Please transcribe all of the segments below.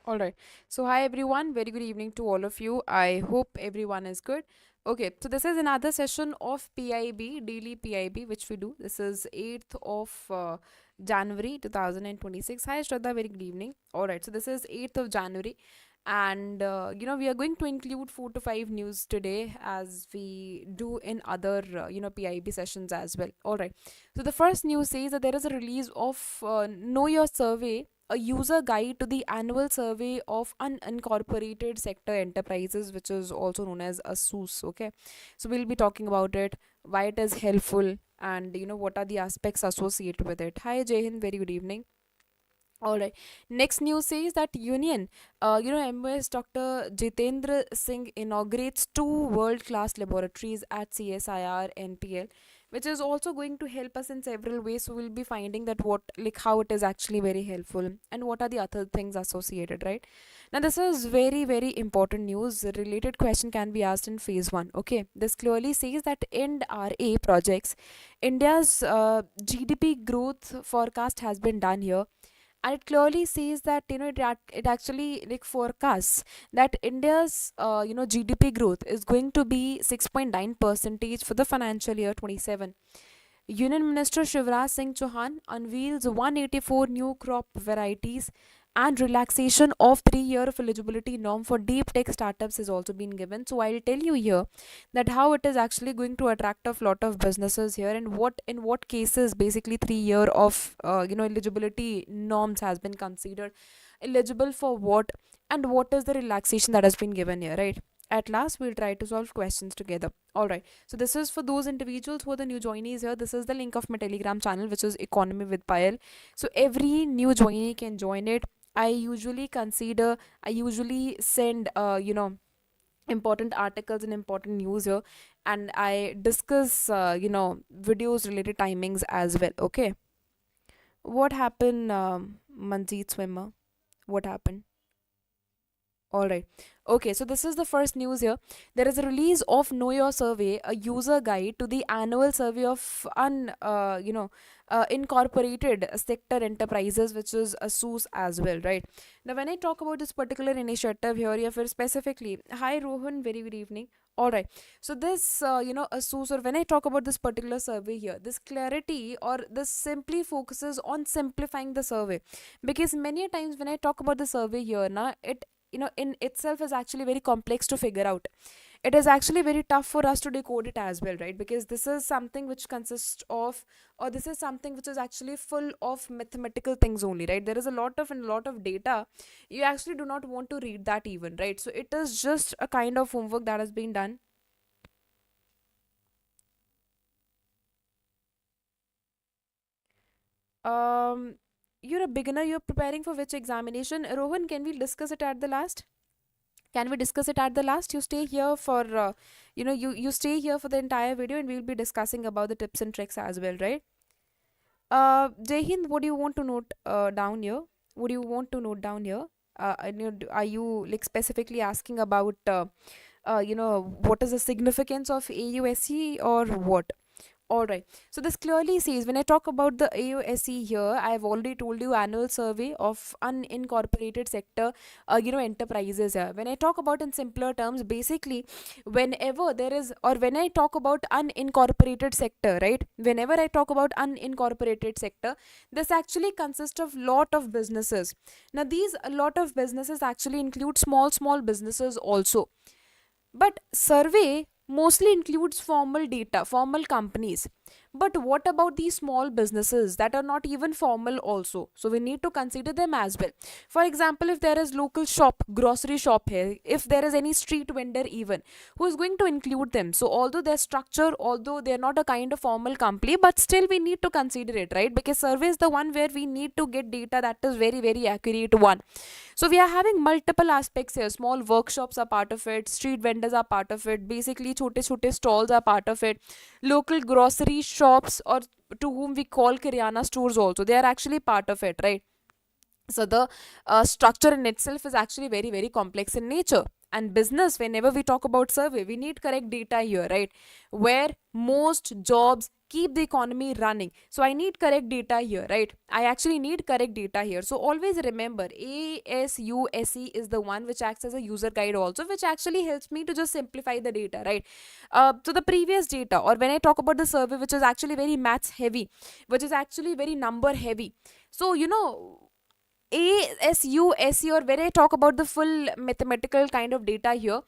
All right. So, hi everyone. Very good evening to all of you. I hope everyone is good. Okay. So, this is another session of PIB, daily PIB, which we do. This is 8th of January 2026. Hi, Shraddha. Very good evening. All right. So, this is 8th of January. And, we are going to include 4 to 5 news today as we do in other, PIB sessions as well. All right. So, the first news says that there is a release of Know Your Survey, a user guide to the annual survey of unincorporated sector enterprises, which is also known as a SUS. Okay, so we'll be talking about it, why it is helpful, and what are the aspects associated with it. Hi Jai Hind, very good evening. All right. Next news says that Union, MOS Dr. Jitendra Singh inaugurates two world-class laboratories at CSIR-NPL, which is also going to help us in several ways. So we'll be finding that how it is actually very helpful and what are the other things associated, right? Now this is very, very important news. A related question can be asked in phase one. Okay. This clearly says that NRA projects, India's GDP growth forecast has been done here, and it clearly says that it actually like forecasts that India's GDP growth is going to be 6.9 percentage for the financial year 27. Union Minister Shivraj Singh Chauhan unveils 184 new crop varieties, and relaxation of 3 year of eligibility norm for deep tech startups has also been given. So I'll tell you here that how it is actually going to attract a lot of businesses here, and what in what cases basically 3 year of eligibility norms has been considered eligible for what, and what is the relaxation that has been given here, right? At last, we'll try to solve questions together. All right. So this is for those individuals who are the new joinees here. This is the link of my Telegram channel, which is Economy with Payal. So every new joinee can join it. I usually consider, I usually send, important articles and important news here, and I discuss, videos related timings as well. Okay. What happened, Manjeet Swimmer? What happened? All right. Okay, so this is the first news here. There is a release of Know Your Survey, a user guide to the annual survey of incorporated sector enterprises, which is a SUS as well, right? Now, when I talk about this particular initiative here, for specifically, hi Rohan, very good evening. All right. So this, a SUS, or when I talk about this particular survey here, this clarity or this simply focuses on simplifying the survey, because many a times when I talk about the survey here, now it in itself is actually very complex to figure out. It is actually very tough for us to decode it as well, right? Because this is something which consists of, or this is something which is actually full of mathematical things only, right? There is a lot of data. You actually do not want to read that even, right? So it is just a kind of homework that has been done. um you're a beginner, you're preparing for which examination, Rohan? Can we discuss it at the last? Can we discuss it at the last? You stay here for you stay here for the entire video, and we'll be discussing about the tips and tricks as well, right? Jai Hind, what do you want to note down here? What do you want to note down here? Are you like specifically asking about what is the significance of AUSC or what? All right. So this clearly says, when I talk about the AOSE here, I've already told you annual survey of unincorporated sector, enterprises here. When I talk about in simpler terms, basically, whenever there is, or when I talk about unincorporated sector, right? Whenever I talk about unincorporated sector, this actually consists of lot of businesses. Now, these a lot of businesses actually include small businesses also, but survey mostly includes formal data, formal companies. But what about these small businesses that are not even formal also? So we need to consider them as well. For example, if there is local shop, grocery shop here, if there is any street vendor even, who is going to include them? So although their structure, although they're not a kind of formal company, but still we need to consider it, right? Because survey is the one where we need to get data that is very, very accurate one. So we are having multiple aspects here. Small workshops are part of it, street vendors are part of it, basically chote stalls are part of it, local grocery shops, or to whom we call Kiryana stores also, they are actually part of it, right? So the structure in itself is actually very, very complex in nature. And business, whenever we talk about survey, we need correct data here, right? Where most jobs keep the economy running. So I need correct data here, right? I actually need correct data here. So always remember, ASUSE is the one which acts as a user guide also, which actually helps me to just simplify the data, right? So the previous data, or when I talk about the survey, which is actually very maths heavy, which is actually very number heavy. So ASUSE, or when I talk about the full mathematical kind of data here,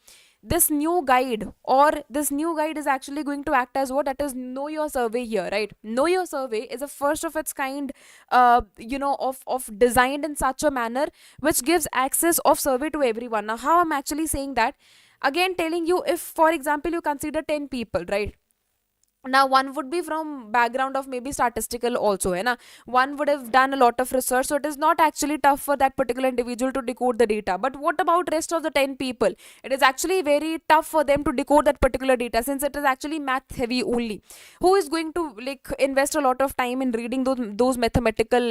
this new guide, or this new guide is actually going to act as what? That is know your survey here, right? Know your survey is a first of its kind, of designed in such a manner which gives access of survey to everyone. Now how I'm actually saying that, again telling you, if for example you consider 10 people, right? Now one would be from background of maybe statistical also, hai na? One would have done a lot of research, so it is not actually tough for that particular individual to decode the data. But what about rest of the 10 people? It is actually very tough for them to decode that particular data, since it is actually math heavy only. Who is going to like invest a lot of time in reading those mathematical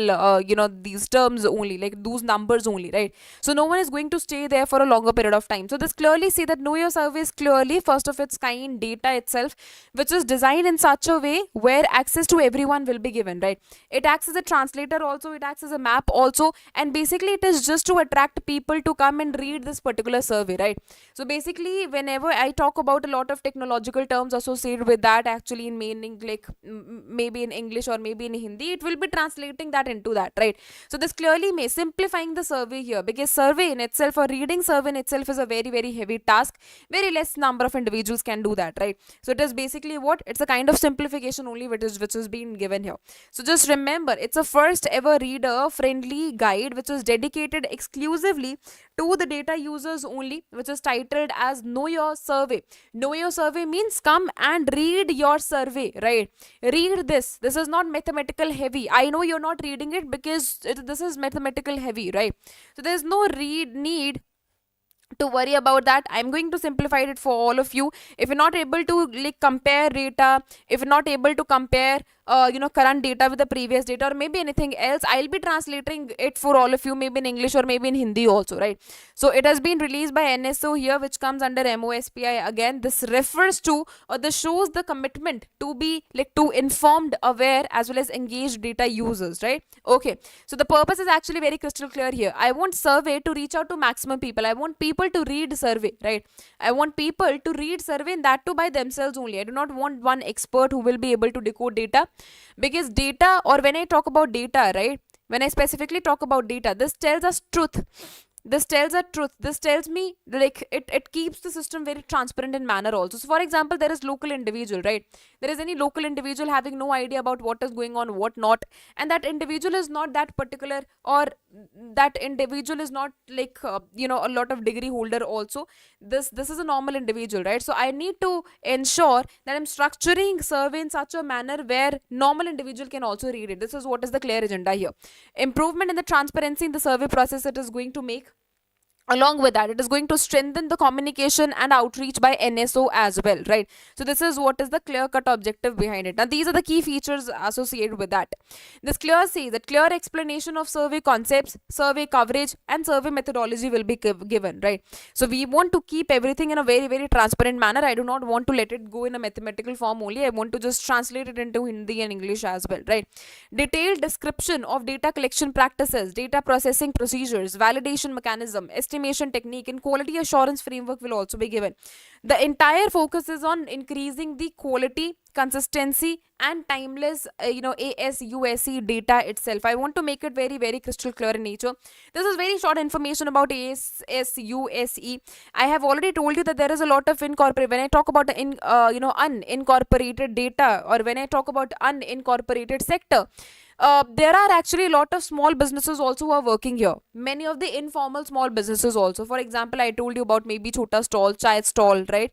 these terms only, like those numbers only, right? So no one is going to stay there for a longer period of time. So this clearly see that know your survey is clearly first of its kind data itself, which is designed in such a way where access to everyone will be given, right? It acts as a translator also, it acts as a map also, and basically it is just to attract people to come and read this particular survey, right? So basically whenever I talk about a lot of technological terms associated with that, actually in meaning like maybe in English or maybe in Hindi, it will be translating that into that, right? So this clearly may simplifying the survey here, because survey in itself, or reading survey in itself, is a very very heavy task. Very less number of individuals can do that, right? So it is basically what, it's a kind of simplification only which is being given here. So just remember, it's a first ever reader friendly guide which is dedicated exclusively to the data users only, which is titled as know your survey. Know your survey means come and read your survey, right? Read this is not mathematical heavy. I know you're not reading it because this is mathematical heavy, right? So there's no need to worry about that. I'm going to simplify it for all of you. If you're not able to like compare data, if you're not able to compare current data with the previous data or maybe anything else, I'll be translating it for all of you, maybe in English or maybe in Hindi also, right? So it has been released by NSO here, which comes under MOSPI. Again, this refers to, or this shows the commitment to be like to informed, aware as well as engaged data users, right? Okay, so the purpose is actually very crystal clear here. I want survey to reach out to maximum people. I want people to read survey, right? I want people to read survey, and that too by themselves only. I do not want one expert who will be able to decode data, because data, or when I talk about data, right, when I specifically talk about data, this tells us truth. This tells a truth. This tells me like it keeps the system very transparent in manner also. So for example, there is local individual, right? There is any local individual having no idea about what is going on, what not, and that individual is not that particular, or that individual is not like a lot of degree holder also. This is a normal individual, right? So I need to ensure that I'm structuring survey in such a manner where normal individual can also read it. This is what is the clear agenda here. Improvement in the transparency in the survey process it is going to make. Along with that, it is going to strengthen the communication and outreach by NSO as well, right? So this is what is the clear cut objective behind it. Now these are the key features associated with that. This clear says that clear explanation of survey concepts, survey coverage and survey methodology will be given, right? So we want to keep everything in a very very transparent manner. I do not want to let it go in a mathematical form only. I want to just translate it into Hindi and English as well, right? Detailed description of data collection practices, data processing procedures, validation mechanism, estimation technique and quality assurance framework will also be given. The entire focus is on increasing the quality, consistency and timeless ASUSE data itself. I want to make it very very crystal clear in nature. This is very short information about ASUSE. I have already told you that there is a lot of incorporated, when I talk about the unincorporated data, or when I talk about unincorporated sector, there are actually a lot of small businesses also who are working here. Many of the informal small businesses also. For example, I told you about maybe chota stall, chai stall, right?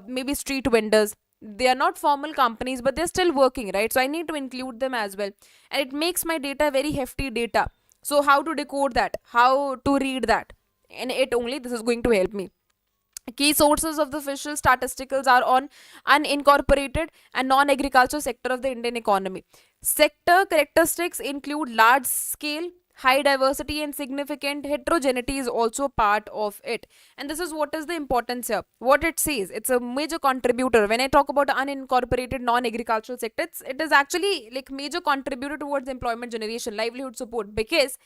Maybe street vendors. They are not formal companies, but they're still working, right? So I need to include them as well. And it makes my data very hefty data. So how to decode that? How to read that? And it only, this is going to help me. Key sources of the official statisticals are on unincorporated and non-agriculture sector of the Indian economy. Sector characteristics include large scale, high diversity and significant heterogeneity is also part of it. And this is what is the importance here. What it says, it's a major contributor. When I talk about unincorporated non-agricultural sector, it is actually like major contributor towards employment generation, livelihood support, because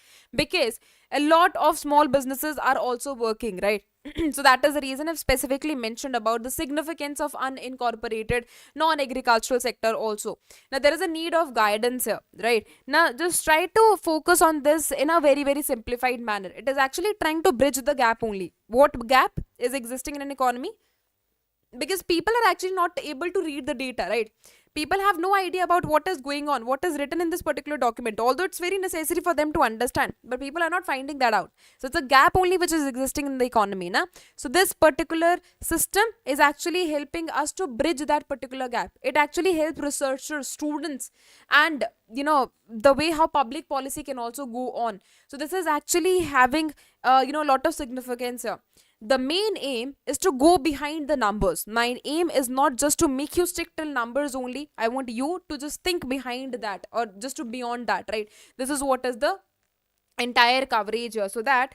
a lot of small businesses are also working, right? So that is the reason I've specifically mentioned about the significance of unincorporated non-agricultural sector also. Now there is a need of guidance here, right? Now just try to focus on this in a very very simplified manner. It is actually trying to bridge the gap only. What gap is existing in an economy? Because people are actually not able to read the data, right? People have no idea about what is going on, what is written in this particular document, although it's very necessary for them to understand, but people are not finding that out. So it's a gap only which is existing in the economy na? So this particular system is actually helping us to bridge that particular gap. It actually helps researchers, students, and the way how public policy can also go on. So this is actually having a lot of significance here. The main aim is to go behind the numbers. My aim is not just to make you stick till numbers only. I want you to just think behind that, or just to beyond that, right? This is what is the entire coverage here. So that,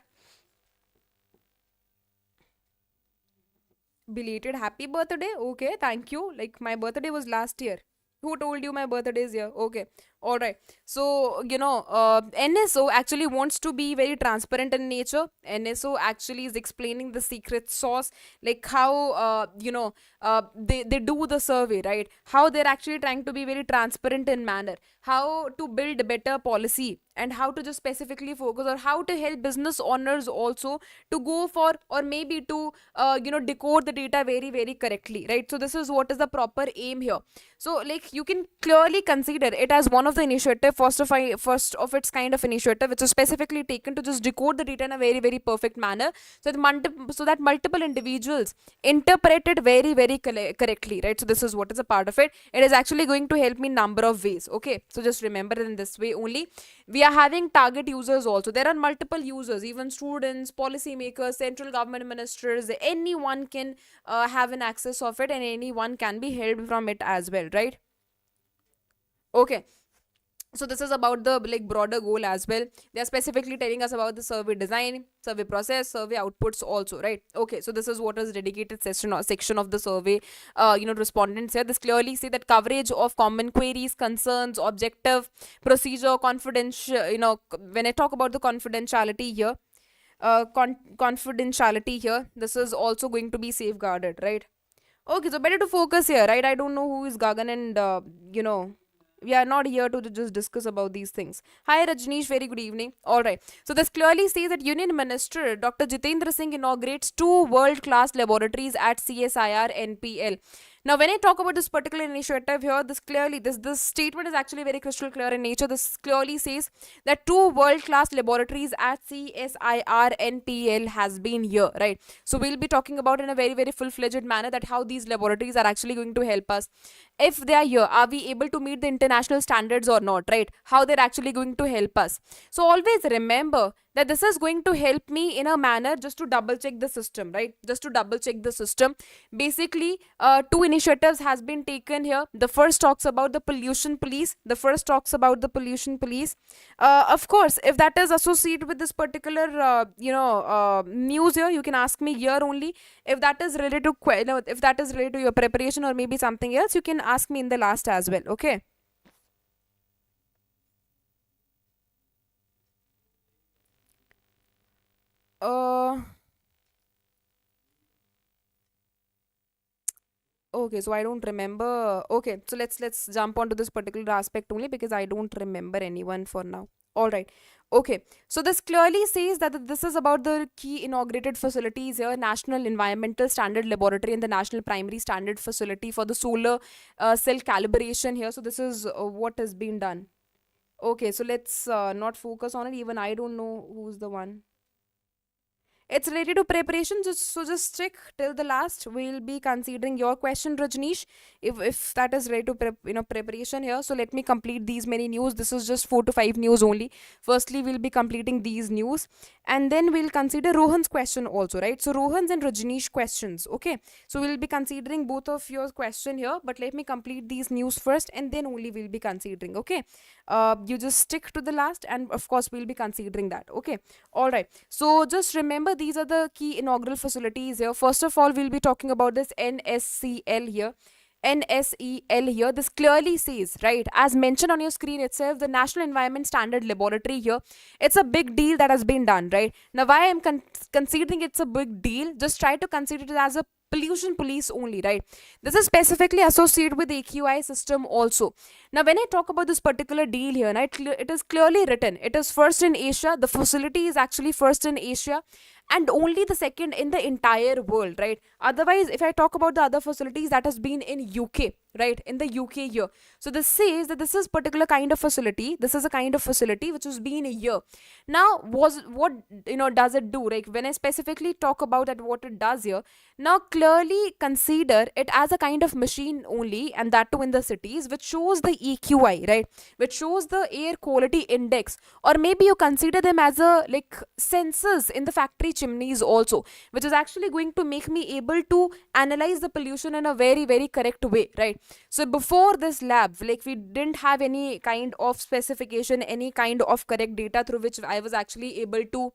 belated happy birthday. Okay, thank you. Like, my birthday was last year. Who told you my birthday is here? Okay, all right. So NSO actually wants to be very transparent in nature. NSO actually is explaining the secret sauce, like how they do the survey, right? How they're actually trying to be very transparent in manner, how to build better policy, and how to just specifically focus, or how to help business owners also to go for, or maybe to decode the data very very correctly, right? So this is what is the proper aim here. So like you can clearly consider it as one of the initiative, first of its kind of initiative, which is specifically taken to just decode the data in a very very perfect manner, so that multiple individuals interpret it very very correctly, right? So this is what is a part of it. It is actually going to help me in number of ways. Okay, so just remember it in this way only. We are having target users also. There are multiple users, even students, policymakers, central government ministers, anyone can have an access of it, and anyone can be helped from it as well, right? Okay, so this is about the like broader goal as well. They are specifically telling us about the survey design, survey process, survey outputs also, right? Okay, so this is what is dedicated section of the survey respondents here. This clearly say that coverage of common queries, concerns, objective, procedure, confidential, when I talk about the confidentiality here, confidentiality here, this is also going to be safeguarded, right? Okay, so better to focus here, right? I don't know who is Gagan, and we are not here to just discuss about these things. Hi Rajneesh, very good evening. All right. So this clearly says that Union Minister Dr. Jitendra Singh inaugurates two world-class laboratories at CSIR-NPL. Now, when I talk about this particular initiative here, this statement is actually very crystal clear in nature. This clearly says that two world-class laboratories at CSIR-NPL has been here, right? So we'll be talking about in a very very full-fledged manner that how these laboratories are actually going to help us. If they are here, are we able to meet the international standards or not, right? How they're actually going to help us. So always remember that this is going to help me in a manner just to double check the system, right? Just to double check the system. Basically, two initiatives has been taken here. The first talks about the pollution police. Of course, if that is associated with this particular news here, you can ask me here only. If that is related to if that is related to your preparation or maybe something else, you can ask me in the last as well. Okay. uh Okay, so I don't remember. Okay, so let's jump onto this particular aspect only because I don't remember anyone for now. All right. Okay, so this clearly says that this is about the key inaugurated facilities here: National Environmental Standard Laboratory and the National Primary Standard Facility for the solar cell calibration here. So this is what has been done. Okay, so let's not focus on it. Even I don't know who's the one. It's related to preparation, just stick till the last. We'll be considering your question, Rajneesh, if that is related to preparation here. So let me complete these many news. This is just 4 to 5 news only. Firstly, we'll be completing these news, and then we'll consider Rohan's question also, right? So Rohan's and Rajneesh questions, okay? So we'll be considering both of your question here, but let me complete these news first, and then only we'll be considering, okay? You just stick to the last, and of course we'll be considering that, okay? All right, so just remember, these are the key inaugural facilities here. First of all, we'll be talking about this NSCL here. NSEL here, this clearly says, right, as mentioned on your screen itself, the National Environment Standard Laboratory here. It's a big deal that has been done, right? Now, why I'm considering it's a big deal, just try to consider it as a pollution police only, right? This is specifically associated with the AQI system also. Now, when I talk about this particular deal here, right, it is clearly written, it is first in Asia. The facility is actually first in Asia, and only the second in the entire world, right? Otherwise, if I talk about the other facilities, that has been in UK, right, in the UK here. So this says that this is particular kind of facility, this is a kind of facility which has been a year. Now, what does it do? Like, when I specifically talk about that, what it does here, now clearly consider it as a kind of machine only, and that too in the cities, which shows the EQI, right, which shows the air quality index, or maybe you consider them as a like sensors in the factory chimneys also, which is actually going to make me able to analyze the pollution in a very, very correct way, right? So before this lab, like, we didn't have any kind of specification, any kind of correct data through which I was actually able to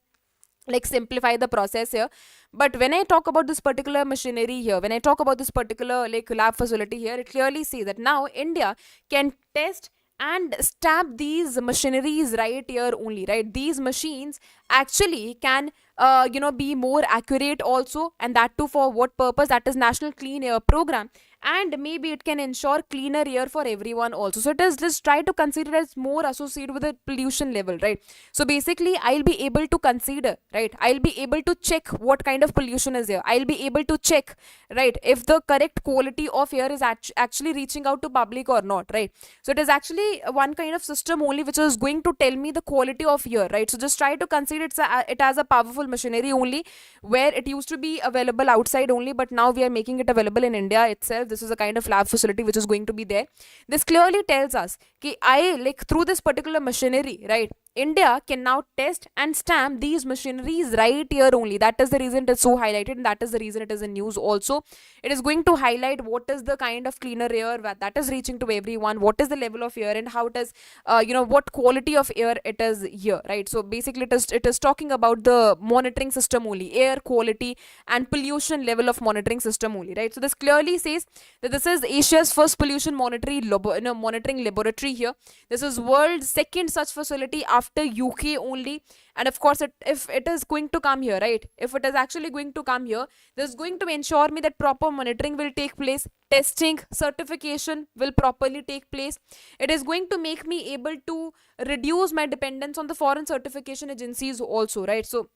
like simplify the process here. But when I talk about this particular machinery here, when I talk about this particular like lab facility here, it clearly says that now India can test and stamp these machineries right here only, right? These machines actually can be more accurate also, and that too for what purpose? That is National Clean Air Program, and maybe it can ensure cleaner air for everyone also. So it is just try to consider as more associated with the pollution level, right? So basically, I'll be able to consider, right, I'll be able to check what kind of pollution is there. I'll be able to check, right, if the correct quality of air is actually reaching out to public or not, right? So it is actually one kind of system only which is going to tell me the quality of air, right? So just try to consider it as a powerful machinery only, where it used to be available outside only, but now we are making it available in India itself. This is a kind of lab facility which is going to be there. This clearly tells us that through this particular machinery, right, India can now test and stamp these machineries right here only. That is the reason it is so highlighted, and that is the reason it is in news also. It is going to highlight what is the kind of cleaner air that is reaching to everyone, what is the level of air, and how it is, what quality of air it is here, right? So basically, it is talking about the monitoring system only, air quality and pollution level of monitoring system only, right? So this clearly says that this is Asia's first pollution monitoring laboratory here. This is world's second such facility after UK only. And of course, if it is going to come here, right, if it is actually going to come here, this is going to ensure me that proper monitoring will take place, testing, certification will properly take place. It is going to make me able to reduce my dependence on the foreign certification agencies also, right? So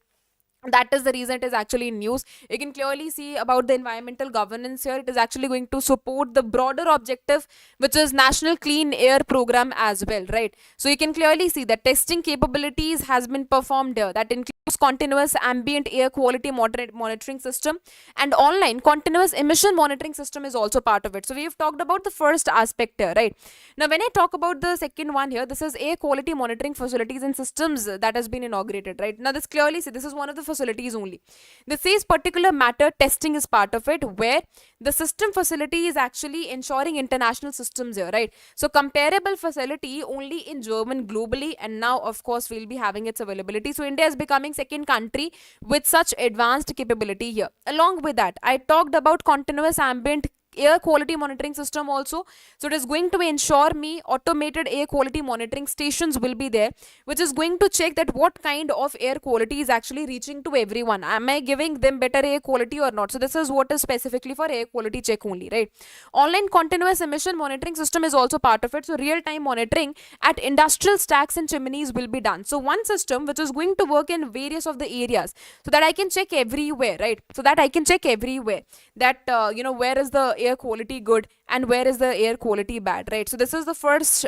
that is the reason it is actually in news. You can clearly see about the environmental governance here. It is actually going to support the broader objective, which is National Clean Air Program as well, right? So you can clearly see that testing capabilities has been performed here. That includes continuous ambient air quality monitoring system, and online continuous emission monitoring system is also part of it. So we have talked about the first aspect here, right? Now when I talk about the second one here, this is air quality monitoring facilities and systems that has been inaugurated, right? Now this clearly see this is one of the facilities only. This says particular matter testing is part of it, where the system facility is actually ensuring international systems here, right? So comparable facility only in German globally, and now of course we'll be having its availability. So India is becoming second country with such advanced capability here. Along with that, I talked about continuous ambient air quality monitoring system also. So it is going to ensure me automated air quality monitoring stations will be there, which is going to check that what kind of air quality is actually reaching to everyone. Am I giving them better air quality or not? So this is what is specifically for air quality check only, right? Online continuous emission monitoring system is also part of it. So real time monitoring at industrial stacks and chimneys will be done. So one system which is going to work in various of the areas, so that I can check everywhere, right? So that I can check everywhere that where is the air air quality good and where is the air quality bad, right? So this is the first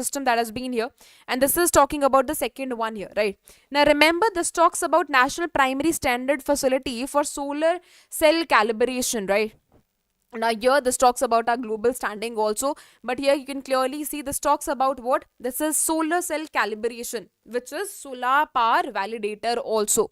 system that has been here, and this is talking about the second one here, right? Now remember, this talks about national primary standard facility for solar cell calibration, right? Now here this talks about our global standing also, but here you can clearly see this talks about what this is: solar cell calibration, which is solar power validator also.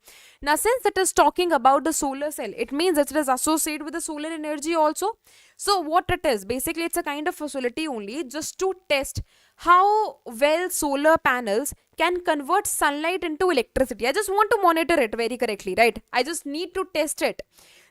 Now since it is talking about the solar cell, it means that it is associated with the solar energy also. So what it is, basically it's a kind of facility only just to test how well solar panels can convert sunlight into electricity. I just want to monitor it very correctly, right? I just need to test it.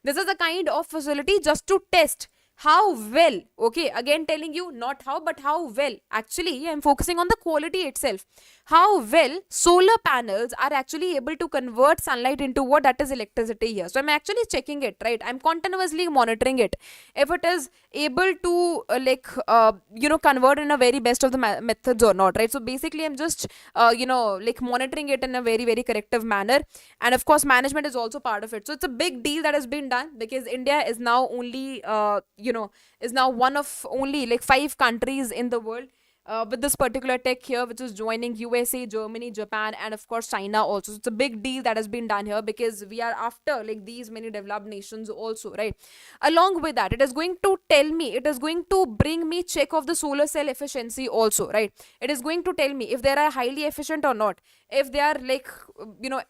This is a kind of facility just to test how well, okay, again telling you not how but how well. Actually, I'm focusing on the quality itself. How well solar panels are actually able to convert sunlight into what, that is electricity here. So I'm actually checking it, right? I'm continuously monitoring it. If it is able to convert in a very best of the methods or not, right? So basically I'm just monitoring it in a very very corrective manner, and of course management is also part of it. So it's a big deal that has been done, because India is now only is now one of only like 5 countries in the world with this particular tech here, which is joining USA, Germany, Japan, and of course China also. So it's a big deal that has been done here, because we are after like these many developed nations also, right? Along with that, it is going to tell me, it is going to bring me check of the solar cell efficiency also, right? It is going to tell me if they are highly efficient or not, if they are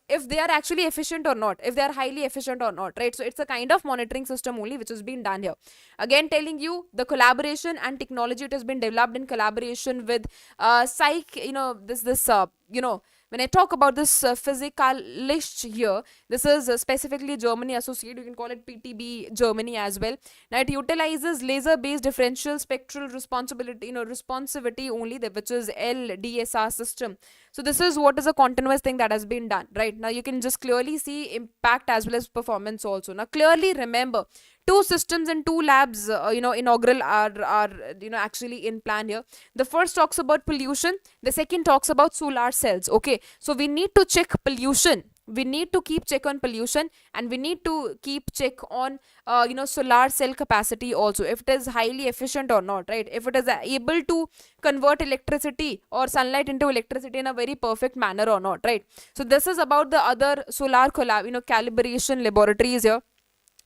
if they are actually efficient or not, if they are highly efficient or not, right? So it's a kind of monitoring system only which has been done here. Again telling you the collaboration and technology, it has been developed in collaboration with psych when I talk about this physikalist here, this is specifically Germany associated, you can call it PTB Germany as well. Now it utilizes laser based differential spectral responsivity only, which is LDSR system. So this is what is a continuous thing that has been done, right? Now you can just clearly see impact as well as performance also. Now clearly remember, 2 systems and 2 labs inaugural are actually in plan here. The first talks about pollution, the second talks about solar cells. Okay, so we need to check pollution, we need to keep check on pollution, and we need to keep check on solar cell capacity also, if it is highly efficient or not, right? If it is able to convert electricity or sunlight into electricity in a very perfect manner or not, right? So this is about the other solar calibration laboratories here,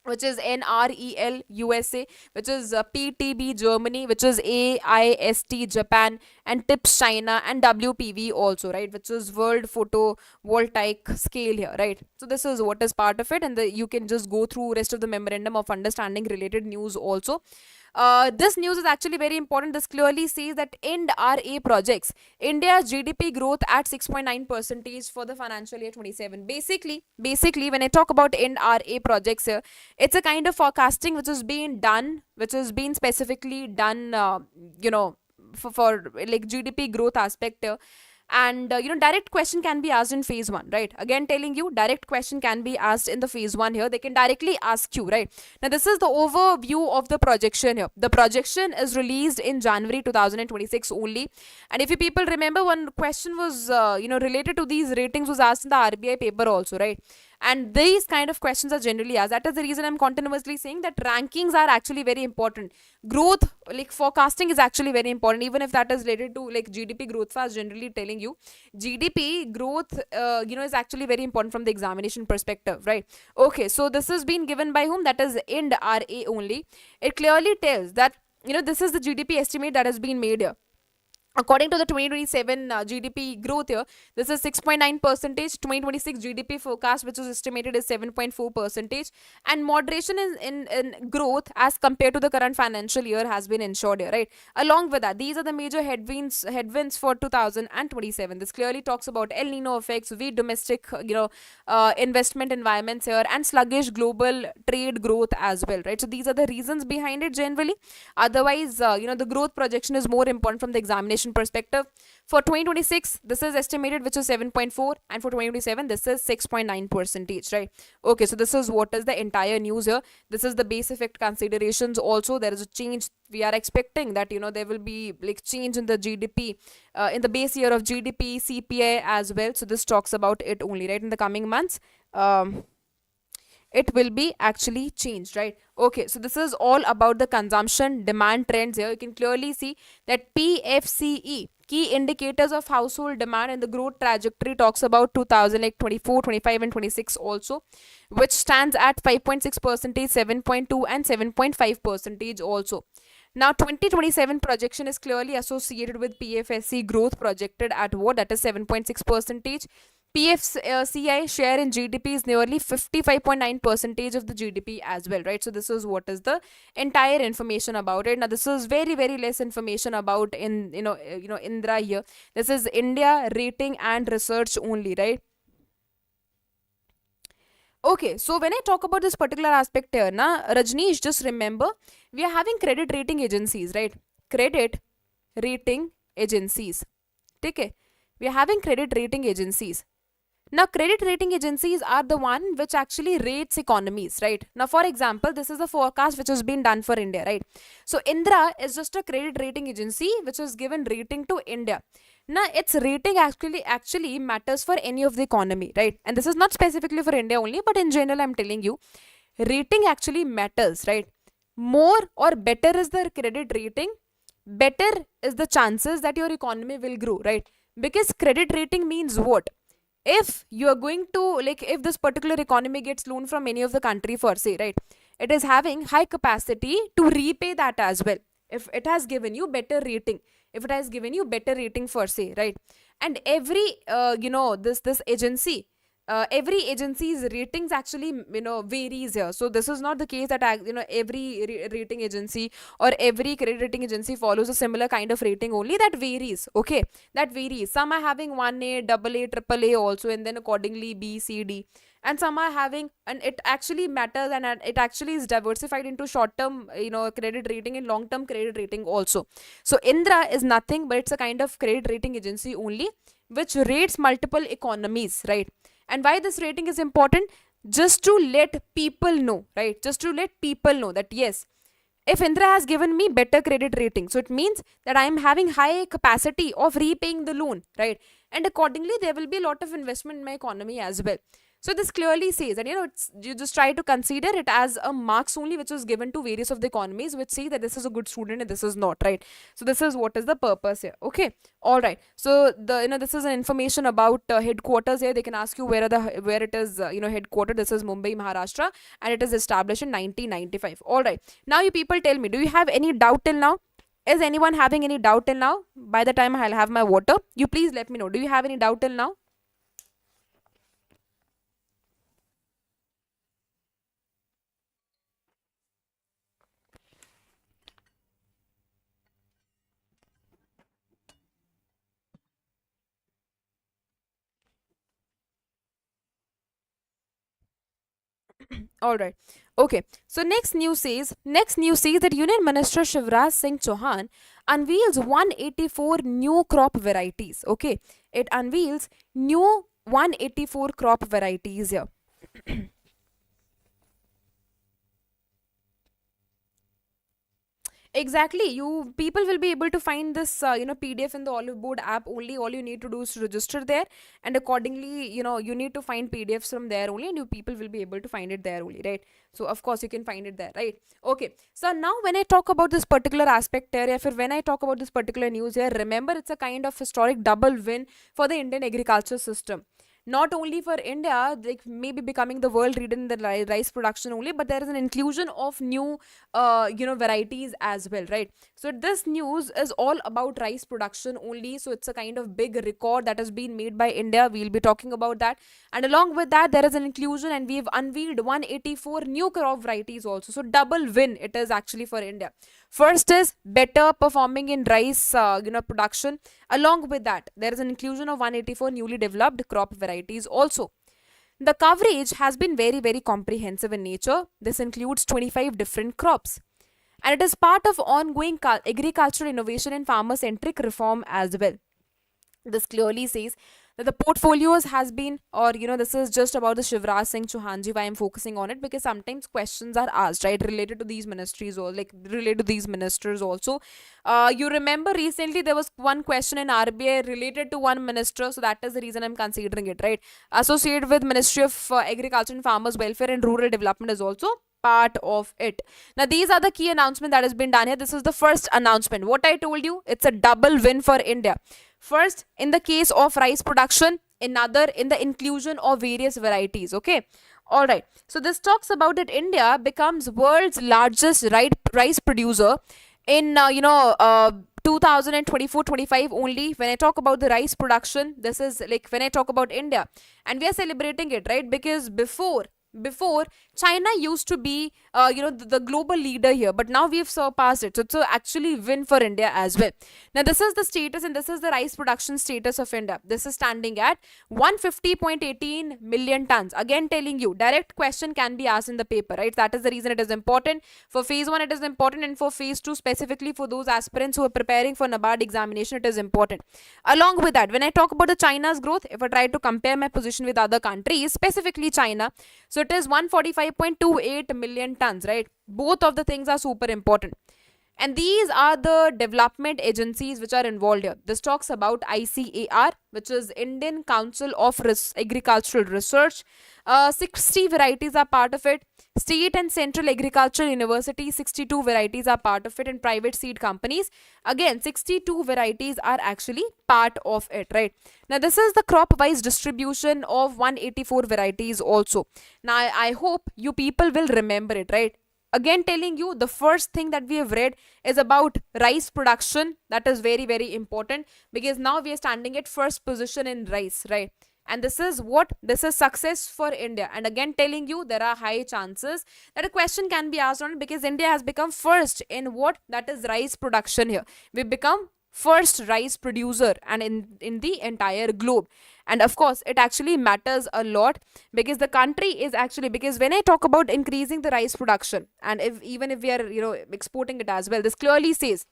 which is NREL USA, which is PTB Germany, which is AIST Japan, and TIPS China, and WPV also, right, which is World Photovoltaic Scale here, right? So this is what is part of it, and you can just go through rest of the memorandum of understanding related news also. This news is actually very important. This clearly says that NRA projects India's GDP growth at 6.9% for the financial year 27. Basically, when I talk about NRA projects here, it's a kind of forecasting which is being done, which has been specifically done, for like GDP growth aspect here. And direct question can be asked in phase 1, right? Again telling you, direct question can be asked in the phase 1 here. They can directly ask you, right? Now this is the overview of the projection here. The projection is released in January 2026 only, and if you people remember, one question was related to these ratings was asked in the RBI paper also, right? And these kind of questions are generally asked. That is the reason I'm continuously saying that rankings are actually very important. Growth, like forecasting, is actually very important, even if that is related to like GDP growth fast. Generally telling you, GDP growth is actually very important from the examination perspective, right? Okay, so this has been given by whom? That is IND RA only. It clearly tells that this is the GDP estimate that has been made here. According to the 2027 GDP growth here, this is 6.9%. 2026 GDP forecast, which is estimated, is 7.4%. And moderation in growth as compared to the current financial year has been ensured here, right? Along with that, these are the major headwinds for 2027. This clearly talks about El Nino effects, weak domestic investment environments here, and sluggish global trade growth as well, right? So these are the reasons behind it generally. Otherwise, the growth projection is more important from the examination perspective. For 2026, this is estimated, which is 7.4, and for 2027, this is 6.9%, right? Okay, so this is what is the entire news here. This is the base effect considerations also. There is a change. We are expecting that there will be like change in the GDP in the base year of GDP, CPI as well. So this talks about it only, right, in the coming months. it will be actually changed, right? Okay, so this is all about the consumption demand trends here. You can clearly see that PFCE, key indicators of household demand and the growth trajectory, talks about 2000 like 24, 25 and 26 also, which stands at 5.6 percentage, 7.2 and 7.5 percentage also. Now 2027 projection is clearly associated with PFSC growth projected at what, that is 7.6 percentage. PFCI share in GDP is nearly 55.9 percentage of the GDP as well, right? So this is what is the entire information about it. Now this is very very less information about in Indra here. This is India rating and research only, right? Okay, so when I talk about this particular aspect here, na Rajneesh, just remember we are having credit rating agencies, right? Credit rating agencies. Okay, we are having credit rating agencies. Now, credit rating agencies are the one which actually rates economies, right? Now, for example, this is a forecast which has been done for India, right? So, Indra is just a credit rating agency which has given rating to India. Now, its rating actually matters for any of the economy, right? And this is not specifically for India only, but in general, I'm telling you, rating actually matters, right? More or better is the credit rating, better is the chances that your economy will grow, right? Because credit rating means what? If you are going to, like, if this particular economy gets loan from any of the country for say, right, it is having high capacity to repay that as well, if it has given you better rating, if it has given you better rating for say, right? And every this agency, every agency's ratings actually varies here. So this is not the case that every rating agency or every credit rating agency follows a similar kind of rating only. That varies. Okay, that varies. Some are having 1A, double A, triple A also, and then accordingly B, C, D, and some are having, and it actually matters, and it actually is diversified into short term credit rating and long term credit rating also. So Indra is nothing but it's a kind of credit rating agency only which rates multiple economies, right? And why this rating is important? Just to let people know, right? Just to let people know that yes, if Indra has given me better credit rating, so it means that I am having high capacity of repaying the loan, right? And accordingly, there will be a lot of investment in my economy as well. So this clearly says that you just try to consider it as a marks only which was given to various of the economies which say that this is a good student and this is not, right? So this is what is the purpose here. Okay, all right. So the this is an information about headquarters here. They can ask you where it is headquartered. This is Mumbai, Maharashtra, and it is established in 1995. All right. Now you people tell me, do you have any doubt till now? Is anyone having any doubt till now? By the time I'll have my water, you please let me know. Do you have any doubt till now? All right. Okay. So next news says that Union Minister Shivraj Singh Chauhan unveils 184 new crop varieties. Okay. It unveils new 184 crop varieties here. Exactly. You people will be able to find this PDF in the Oliveboard app only. All you need to do is to register there, and accordingly, you need to find PDFs from there only, and you people will be able to find it there only, right? So of course you can find it there, right? Okay. So now when I talk about this particular aspect here, if when I talk about this particular news here, remember it's a kind of historic double win for the Indian agriculture system. Not only for India, like maybe becoming the world leader in the rice production only, but there is an inclusion of new varieties as well, right? So this news is all about rice production only. So it's a kind of big record that has been made by India. We'll be talking about that, and along with that there is an inclusion, and we've unveiled 184 new crop varieties also. So double win it is actually for India. First is better performing in rice production. Along with that, there is an inclusion of 184 newly developed crop varieties also. The coverage has been very, very comprehensive in nature. This includes 25 different crops. And it is part of ongoing agricultural innovation and farmer centric reform as well. This clearly says that the portfolios has been, or this is just about the Shivraj Singh Chauhan ji, why I'm focusing on it, because sometimes questions are asked, right, related to these ministries, or like related to these ministers also. You remember recently there was one question in RBI related to one minister, so that is the reason I'm considering it, right. Associated with Ministry of Agriculture and Farmers Welfare and Rural Development is also part of it. Now these are the key announcement that has been done here. This is the first announcement. What I told you, it's a double win for India. First, in the case of rice production, another in the inclusion of various varieties. Okay, all right. So this talks about that India becomes world's largest rice producer in 2024-25 only. When I talk about the rice production, this is like when I talk about India, and we are celebrating it, right? Because before China used to be the global leader here, but now we've surpassed it. So it's actually win for India as well. Now this is the status, and this is the rice production status of India. This is standing at 150.18 million tons. Again telling you, direct question can be asked in the paper, right? That is the reason it is important. For phase 1 it is important, and for phase 2 specifically for those aspirants who are preparing for NABARD examination, it is important. Along with that, when I talk about the China's growth, if I try to compare my position with other countries, specifically China, so it is 145.28 million tons, right? Both of the things are super important. And these are the development agencies which are involved here. This talks about ICAR, which is Indian Council of Agricultural Research. 60 varieties are part of it. State and Central Agricultural University, 62 varieties are part of it. And private seed companies, again, 62 varieties are actually part of it, right? Now, this is the crop-wise distribution of 184 varieties also. Now, I hope you people will remember it, right? Again telling you, the first thing that we have read is about rice production. That is very, very important, because now we are standing at first position in rice, right? And this is what? This is success for India. And again telling you, there are high chances that a question can be asked on it, because India has become first in what? That is rice production here. We become first rice producer and in the entire globe. And of course it actually matters a lot, because the country is actually, because when I talk about increasing the rice production, and even if we are exporting it as well, this clearly says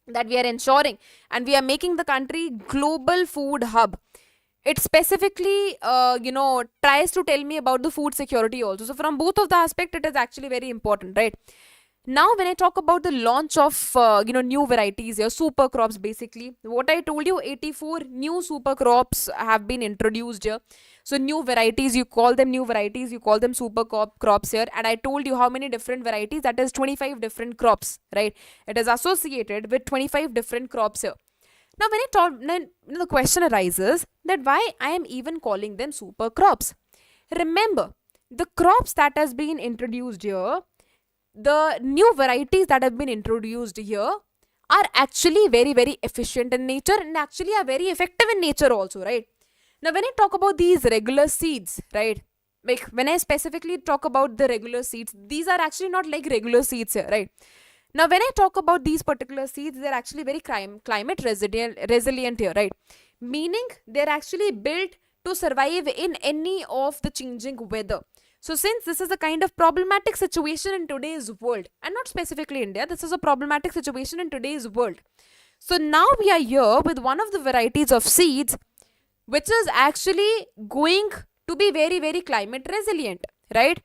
that we are ensuring and we are making the country global food hub. It specifically tries to tell me about the food security also. So from both of the aspect, it is actually very important, right? Now, when I talk about the launch of new varieties here, super crops, basically what I told you, 84 new super crops have been introduced here. So new varieties, you call them new varieties, you call them super crops here. And I told you how many different varieties, that is 25 different crops, right? It is associated with 25 different crops here. Now, when I talk, then the question arises that why I am even calling them super crops. Remember, the crops that has been introduced here, the new varieties that have been introduced here are actually very, very efficient in nature, and actually are very effective in nature also, right? Now, when I talk about these regular seeds, right? Like when I specifically talk about the regular seeds, these are actually not like regular seeds here, right? Now, when I talk about these particular seeds, they're actually very climate resilient here, right? Meaning they're actually built to survive in any of the changing weather. So since this is a kind of problematic situation in today's world, and not specifically India, this is a problematic situation in today's world. So now we are here with one of the varieties of seeds, which is actually going to be very, very climate resilient, right?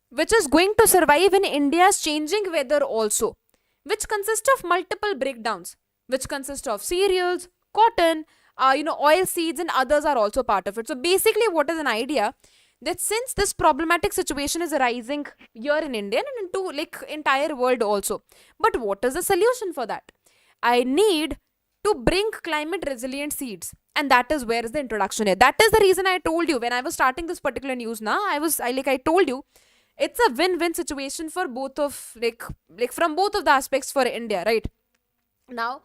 Which is going to survive in India's changing weather also, which consists of multiple breakdowns, which consist of cereals, cotton, oil seeds, and others are also part of it. So basically, what is an idea? That since this problematic situation is arising here in India and into like entire world also, but what is the solution for that? I need to bring climate resilient seeds, and that is where is the introduction here. That is the reason I told you when I was starting this particular news. Now I told you, it's a win-win situation for both of like from both of the aspects for India, right? Now,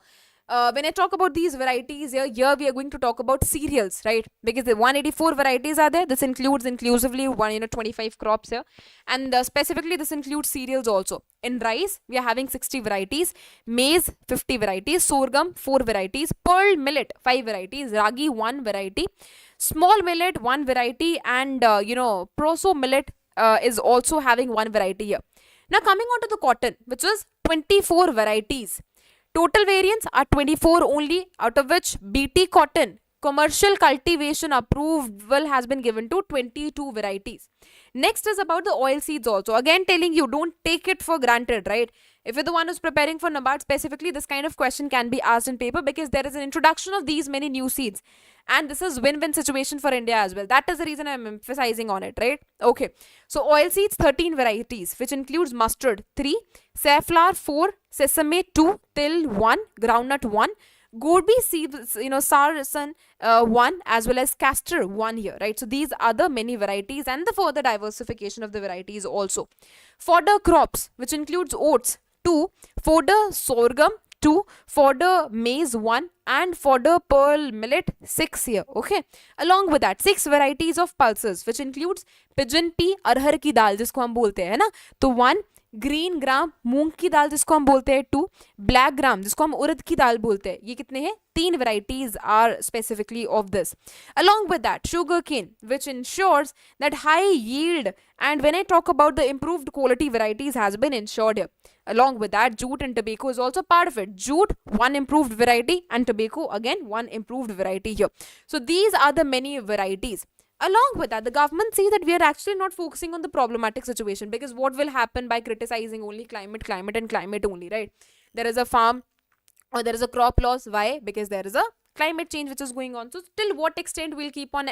when I talk about these varieties here we are going to talk about cereals, right? Because the 184 varieties are there. This includes inclusively 25 crops here, and specifically this includes cereals also. In rice, we are having 60 varieties, maize 50 varieties, sorghum 4 varieties, pearl millet 5 varieties, ragi 1 variety, small millet 1 variety, and proso millet is also having 1 variety here. Now coming on to the cotton, which is 24 varieties. Total variants are 24 only, out of which BT cotton commercial cultivation approval has been given to 22 varieties. Next is about the oil seeds also. Again telling you, don't take it for granted, right? If you're the one who's preparing for NABARD specifically, this kind of question can be asked in paper because there is an introduction of these many new seeds. And this is win-win situation for India as well. That is the reason I'm emphasizing on it, right? Okay. So oil seeds, 13 varieties, which includes mustard, 3, safflower, 4, sesame, 2, till, 1, groundnut, 1, Gorby seeds, sarsen 1, as well as castor 1 here, right? So these are the many varieties and the further diversification of the varieties also. Fodder crops, which includes oats 2, fodder sorghum 2, fodder maize 1, and fodder pearl millet 6 here, okay? Along with that, 6 varieties of pulses, which includes pigeon pea, अरहर की दाल जिसको हम बोलते हैं ना, तो 1, green gram मूंग की दाल जिसको हम बोलते हैं 2, ब्लैक ग्राम जिसको हम उड़द की दाल बोलते हैं, ये कितने हैं? 3 varieties are specifically of this. Along with that, sugar cane, which ensures that high yield, and when I talk about the improved quality varieties has been ensured here. Along with that, jute and tobacco is also part of it. Jute, 1 improved variety, and tobacco again 1 improved variety here. So these are the many varieties. Along with that, the government sees that we are actually not focusing on the problematic situation, because what will happen by criticizing only climate and climate only, right? There is a farm or there is a crop loss. Why? Because there is a climate change which is going on. So till what extent we'll keep on,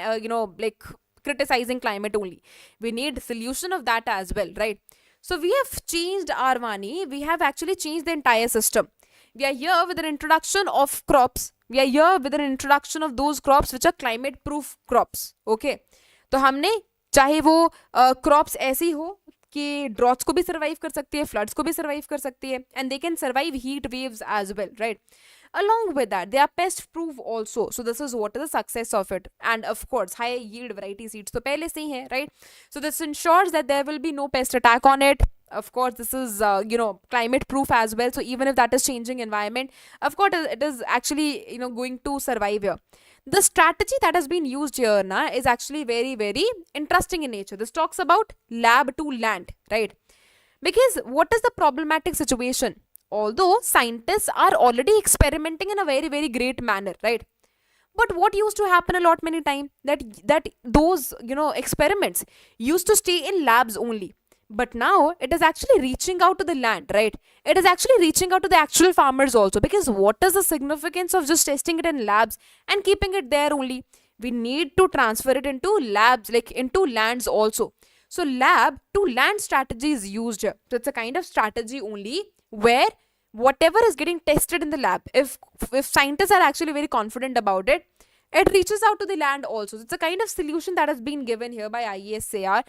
criticizing climate only? We need solution of that as well, right? So we have changed our money. We have actually changed the entire system. We are here with an introduction of crops. We are here with an introduction of those crops which are climate proof crops. Okay. तो हमने चाहे वो crops ऐसी हो कि droughts को भी survive कर सकती है, floods को भी survive कर सकती है, and they can survive heat waves as well, right? Along with that, they are pest proof also. So this is what is the success of it. And of course, high yield variety seeds तो पहले से ही है, right? So this ensures that there will be no pest attack on it. Of course, this is climate proof as well. So even if that is changing environment, of course it is actually going to survive here. The strategy that has been used here is actually very, very interesting in nature. This talks about lab to land, right? Because what is the problematic situation? Although scientists are already experimenting in a very, very great manner, right? But what used to happen a lot many times, that those experiments used to stay in labs only. But now it is actually reaching out to the land, right? It is actually reaching out to the actual farmers also. Because what is the significance of just testing it in labs and keeping it there only? We need to transfer it into labs, like into lands also. So lab to land strategy is used here. So it's a kind of strategy only where whatever is getting tested in the lab, if scientists are actually very confident about it, it reaches out to the land also. It's a kind of solution that has been given here by ICAR,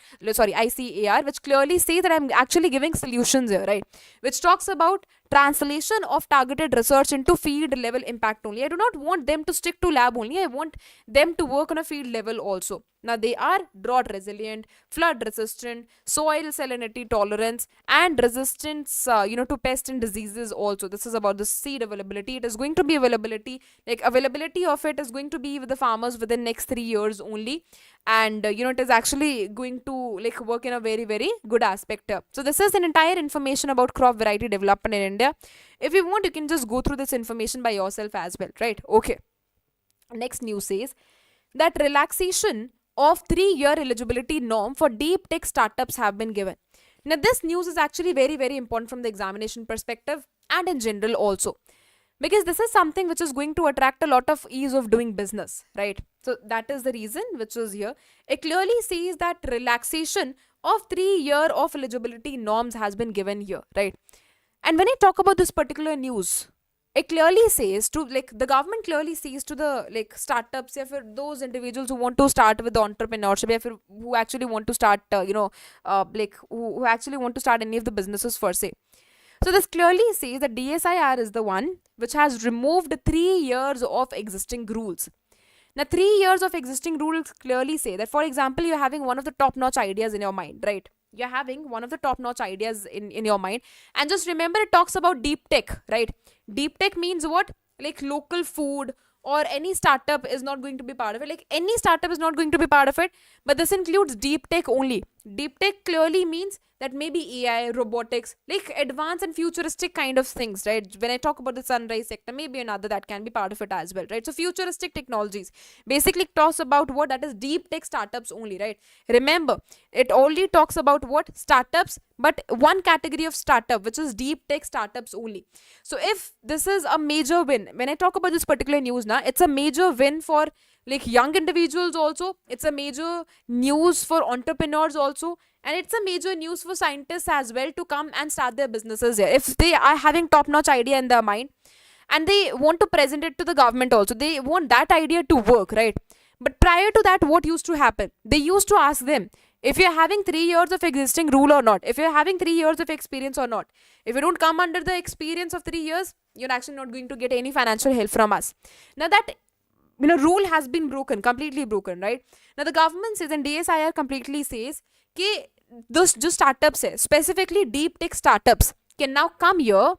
which clearly says that I'm actually giving solutions here, right? Which talks about translation of targeted research into field level impact only. I do not want them to stick to lab only. I want them to work on a field level also. Now they are drought resilient, flood resistant, soil salinity tolerance, and resistance to pests and diseases also. This is about the seed availability. It is going to be availability of it is going to be with the farmers within next 3 years only. And it is actually going to work in a very, very good aspect. So this is an entire information about crop variety development in India. If you want, you can just go through this information by yourself as well, right? Okay. Next news says that relaxation of 3-year eligibility norm for deep tech startups have been given. Now this news is actually very, very important from the examination perspective and in general also. Because this is something which is going to attract a lot of ease of doing business, right? So that is the reason which is here. It clearly says that relaxation of 3-year of eligibility norms has been given here, right? And when I talk about this particular news, it clearly says to the government clearly says to the startups, or for those individuals who want to start with entrepreneurship, or who actually want to start who actually want to start any of the businesses per se. So this clearly says that DSIR is the one which has removed 3 years of existing rules. Now 3 years of existing rules clearly say that, for example, you're having one of the top-notch ideas in your mind, right? You're having one of the top-notch ideas in your mind. And just remember, it talks about deep tech, right? Deep tech means what? Like local food, or any startup is not going to be part of it. Like any startup is not going to be part of it. But this includes deep tech only. Deep tech clearly means that maybe AI, robotics, like advanced and futuristic kind of things, right? When I talk about the sunrise sector, maybe another that can be part of it as well, right? So futuristic technologies basically talks about what that is deep tech startups only, right? Remember, it only talks about what startups, but one category of startup, which is deep tech startups only. So if this is a major win, when I talk about this particular news now, it's a major win for like young individuals also, it's a major news for entrepreneurs also, and it's a major news for scientists as well to come and start their businesses here if they are having top notch idea in their mind and they want to present it to the government also, they want that idea to work, right? But prior to that, what used to happen, they used to ask them if you're having 3 years of existing rule or not, if you're having 3 years of experience or not. If you don't come under the experience of 3 years, you're actually not going to get any financial help from us. Now that rule has been broken, completely broken, right? Now the government says, and DSIR completely says कि those जो startups है, specifically deep tech startups can now come here,